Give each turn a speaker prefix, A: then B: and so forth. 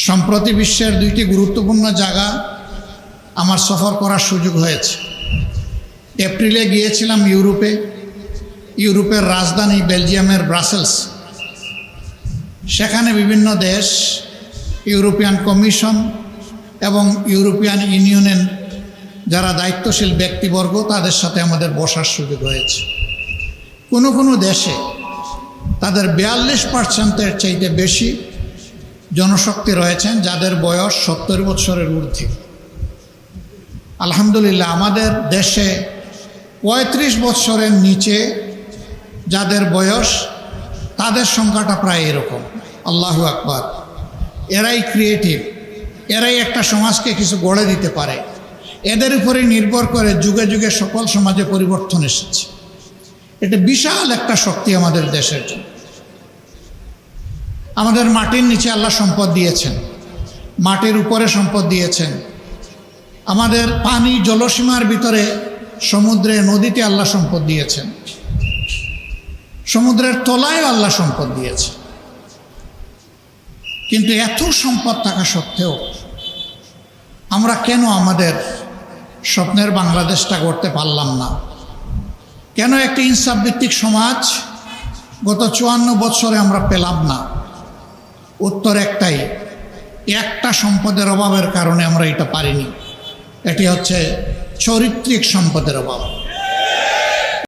A: সম্প্রতি বিশ্বের দুইটি গুরুত্বপূর্ণ জায়গা আমার সফর করার সুযোগ হয়েছে। এপ্রিলে গিয়েছিলাম ইউরোপের রাজধানী বেলজিয়ামের ব্রাসেলস। সেখানে বিভিন্ন দেশ, ইউরোপিয়ান কমিশন এবং ইউরোপিয়ান ইউনিয়নের যারা দায়িত্বশীল ব্যক্তিবর্গ তাদের সাথে আমাদের বসার সুযোগ হয়েছে। কোনো কোনো দেশে তাদের 42%-এর চাইতে বেশি জনশক্তি রয়েছেন যাদের বয়স 70 বছরের ঊর্ধ্বে। আলহামদুলিল্লাহ, আমাদের দেশে 35 বছরের নিচে যাদের বয়স তাদের সংখ্যাটা প্রায় এরকম। আল্লাহু আকবার। এরাই ক্রিয়েটিভ, এরাই একটা সমাজকে কিছু গড়ে দিতে পারে। এদের উপরে নির্ভর করে যুগে যুগে সকল সমাজে পরিবর্তন এসেছে। এটা বিশাল একটা শক্তি আমাদের দেশের জন্য। আমাদের মাটির নিচে আল্লাহ সম্পদ দিয়েছেন, মাটির উপরে সম্পদ দিয়েছেন। আমাদের পানি জলসীমার ভিতরে সমুদ্রে নদীতে আল্লাহ সম্পদ দিয়েছেন, সমুদ্রের তলায় আল্লাহ সম্পদ দিয়েছে। কিন্তু এত সম্পদ থাকা সত্ত্বেও আমরা কেন আমাদের স্বপ্নের বাংলাদেশটা গড়তে পারলাম না? কেন একটি ইনসাফ ভিত্তিক সমাজ গত 54 বছরে আমরা পেলাম না? উত্তর একটাই, একটা সম্পদের অভাবের কারণে আমরা এটা পারিনি। এটি হচ্ছে চরিত্রিক সম্পদের অভাব।